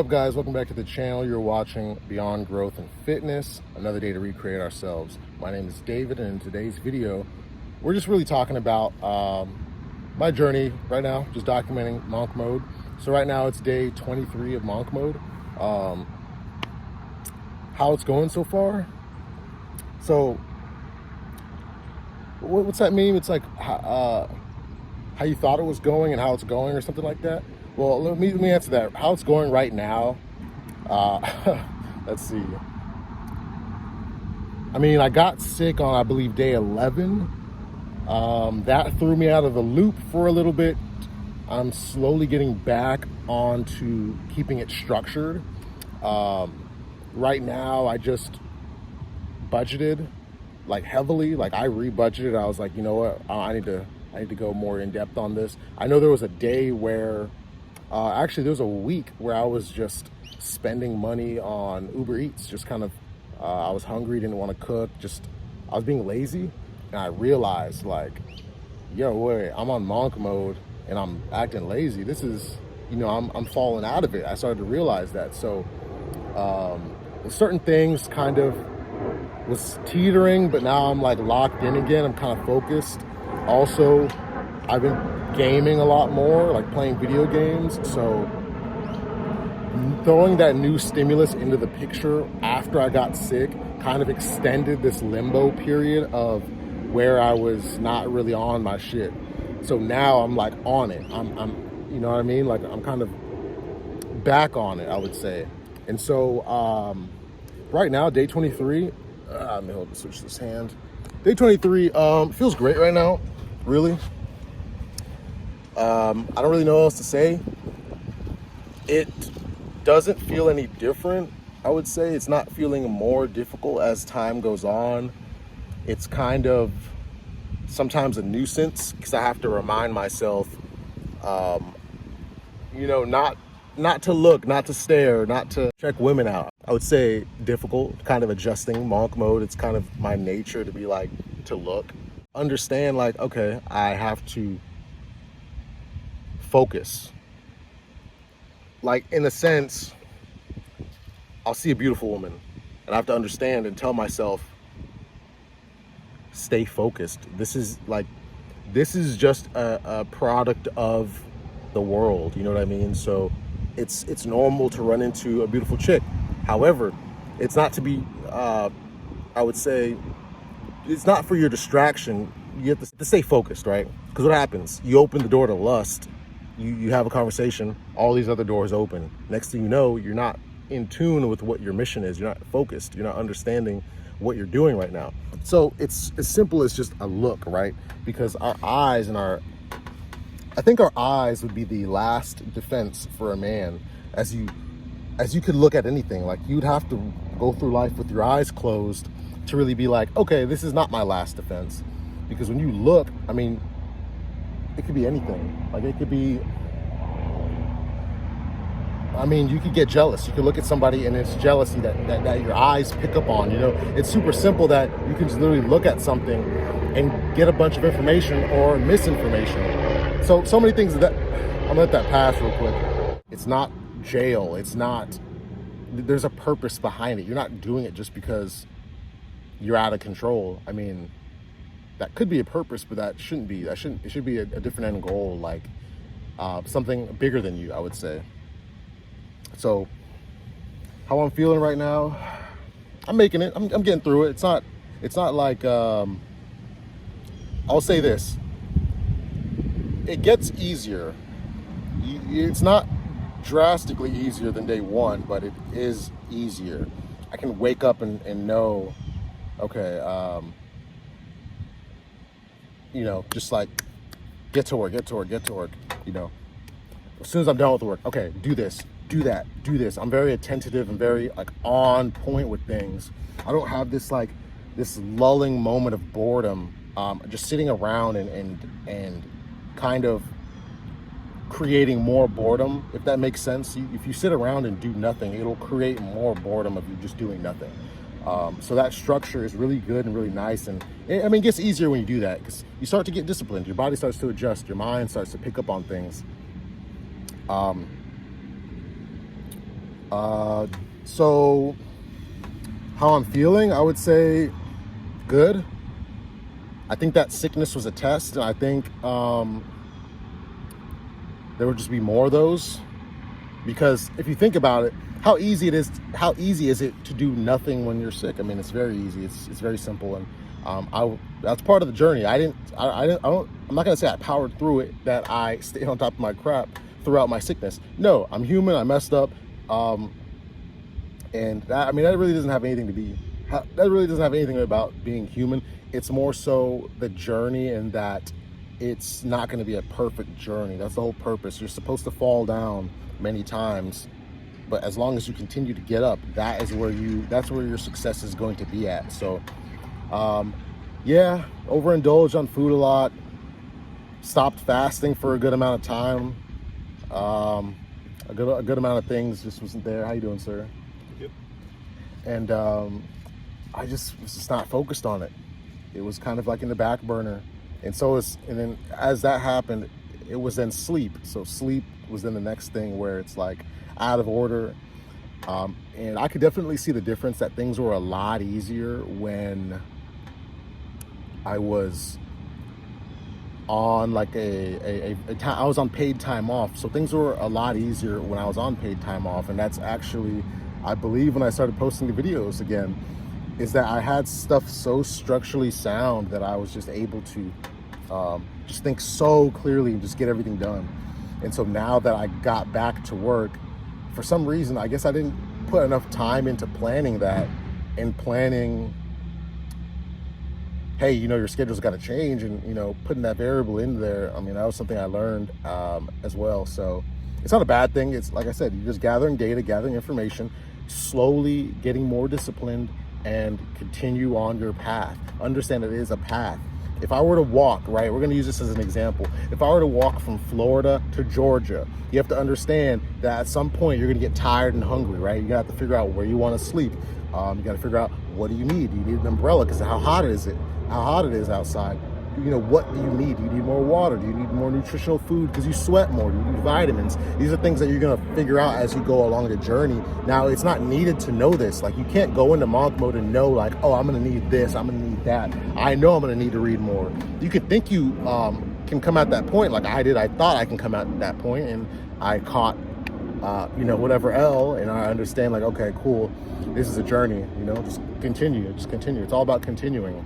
up, guys? Welcome back to the channel. You're watching Beyond Growth and Fitness, another day to recreate ourselves. My name is David, and in today's video we're just really talking about my journey right now, just documenting monk mode. So right now it's day 23 of monk mode. How it's going so far. So what's that mean? It's like how you thought it was going and how it's going, or something like that. Well, let me answer that. How it's going right now, let's see. I mean, I got sick on, I believe, day 11. That threw me out of the loop for a little bit. I'm slowly getting back onto keeping it structured. Right now, I just budgeted, like, heavily. Like, I re-budgeted. I was like, you know what? I need to go more in depth on this. I know there was a day where, actually there was a week where I was just spending money on Uber Eats. Just kind of, I was hungry, didn't want to cook. I was being lazy, and I realized, like, yo, wait, I'm on monk mode and I'm acting lazy. This is, I'm falling out of it. I started to realize that. So, certain things kind of was teetering, but now I'm like locked in again. I'm kind of focused. Also, I've been gaming a lot more, like playing video games. So throwing that new stimulus into the picture after I got sick kind of extended this limbo period of where I was not really on my shit. So now I'm like on it. I'm you know what I mean? Like, I'm kind of back on it, I would say. And so right now, day 23, let me switch this hand. Day 23 feels great right now, really. I don't really know what else to say. It doesn't feel any different, I would say. It's not feeling more difficult as time goes on. It's kind of sometimes a nuisance because I have to remind myself, not to look, not to stare, not to check women out. I would say difficult, kind of adjusting monk mode. It's kind of my nature to be like, to look. Understand, like, okay, I have to focus. Like, in a sense, I'll see a beautiful woman and I have to understand and tell myself, stay focused. This is just a product of the world, you know what I mean? So it's normal to run into a beautiful chick. However, it's not to be, I would say, it's not for your distraction. You have to stay focused, right? Because what happens? You open the door to lust, you have a conversation, all these other doors open. Next thing you know, you're not in tune with what your mission is. You're not focused. You're not understanding what you're doing right now. So it's as simple as just a look, right? Because our eyes and I think our eyes would be the last defense for a man. As you could look at anything, like, you'd have to go through life with your eyes closed to really be like, okay, this is not my last defense. Because when you look, I mean, it could be anything. Like, it could be, I mean, you could get jealous. You could look at somebody and it's jealousy that your eyes pick up on, It's super simple that you can just literally look at something and get a bunch of information or misinformation. So many things that, I'm gonna let that pass real quick. It's not jail. It's not, there's a purpose behind it. You're not doing it just because you're out of control. I mean, that could be a purpose, but that shouldn't be. It should be a different end goal, like something bigger than you, I would say. So how I'm feeling right now, I'm making it. I'm getting through it. It's not like, I'll say this. It gets easier. It's not drastically easier than day one, but it is easier. I can wake up and know, okay, just like, get to work. As soon as I'm done with the work, okay, do this, do that, do this. I'm very attentive and very, like, on point with things. I don't have this lulling moment of boredom, just sitting around and kind of creating more boredom, if that makes sense. If you sit around and do nothing, it'll create more boredom of you just doing nothing. So that structure is really good and really nice. And I mean, it gets easier when you do that because you start to get disciplined. Your body starts to adjust. Your mind starts to pick up on things. So how I'm feeling, I would say good. I think that sickness was a test, and I think there would just be more of those. Because if you think about it, how easy is it to do nothing when you're sick? I mean, it's very easy. It's very simple, and that's part of the journey. I'm not gonna say I powered through it, that I stayed on top of my crap throughout my sickness. No, I'm human. I messed up, and that really doesn't have anything about being human. It's more so the journey, and that it's not going to be a perfect journey. That's the whole purpose. You're supposed to fall down many times, but as long as you continue to get up, that's where your success is going to be at. So yeah, overindulged on food a lot, stopped fasting for a good amount of time. A good amount of things just wasn't there. How you doing, sir? Yep. And I just was just not focused on it. It was kind of like in the back burner. And then as that happened, it was then sleep. So sleep was then the next thing, where it's like out of order. And I could definitely see the difference, that things were a lot easier when I was on like I was on paid time off. So things were a lot easier when I was on paid time off. And that's actually, I believe, when I started posting the videos again, is that I had stuff so structurally sound that I was just able to just think so clearly and just get everything done. And so now that I got back to work, for some reason, I guess I didn't put enough time into planning that, and planning, hey, your schedule's got to change, and, putting that variable in there. I mean, that was something I learned as well. So it's not a bad thing. It's like I said, you're just gathering data, gathering information, slowly getting more disciplined, and continue on your path. Understand it is a path. If I were to walk, right, we're going to use this as an example. If I were to walk from Florida to Georgia, you have to understand that at some point you're going to get tired and hungry, right? You're going to have to figure out where you want to sleep. You got to figure out, what do you need? Do you need an umbrella? Because how hot it is outside. What do you need? Do you need more water? Do you need more nutritional food because you sweat more? Do you need vitamins? These are things that you're going to figure out as you go along the journey. Now, it's not needed to know this. Like, you can't go into monk mode and know, like, oh, I'm going to need this, I'm going to need that. I know I'm going to need to read more. You could think you can come at that point like I did. I thought I can come at that point, and I caught, whatever L, and I understand, like, okay, cool. This is a journey, just continue. It's all about continuing.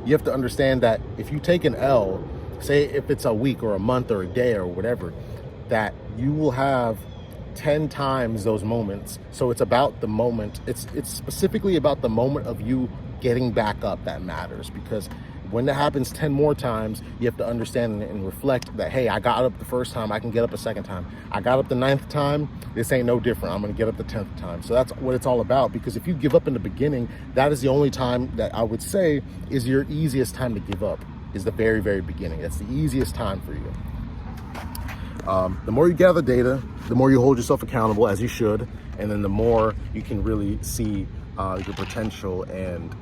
You have to understand that if you take an L, say if it's a week or a month or a day or whatever, that you will have 10 times those moments. So it's about the moment. It's specifically about the moment of you getting back up that matters, because when that happens 10 more times, you have to understand and reflect that, hey, I got up the first time, I can get up a second time. I got up the 9th time, this ain't no different. I'm gonna get up the 10th time. So that's what it's all about, because if you give up in the beginning, that is the only time that I would say is your easiest time to give up, is the very, very beginning. That's the easiest time for you. The more you gather data, the more you hold yourself accountable, as you should, and then the more you can really see your potential and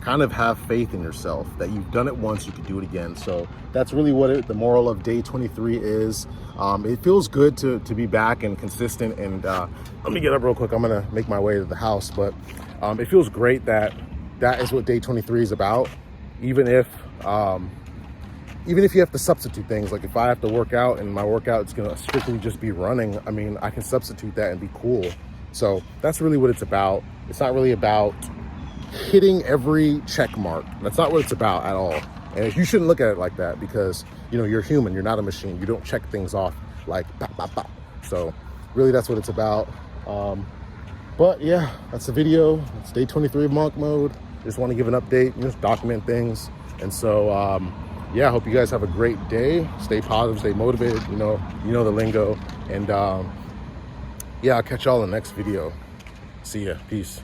kind of have faith in yourself that you've done it once, you could do it again. So that's really what the moral of day 23 is. It feels good to be back and consistent. And let me get up real quick. I'm gonna make my way to the house, but it feels great that is what day 23 is about. Even if you have to substitute things, like if I have to work out and my workout is gonna strictly just be running, I mean, I can substitute that and be cool. So that's really what it's about. It's not really about hitting every check mark. That's not what it's about at all. And you shouldn't look at it like that, because you're human, you're not a machine. You don't check things off like pop, pop, pop. So really, that's what it's about. But yeah, that's the video. It's day 23 of monk mode. Just want to give an update, just document things. And so yeah, I hope you guys have a great day. Stay positive, stay motivated. You know the lingo. And yeah, I'll catch y'all in the next video. See ya. Peace.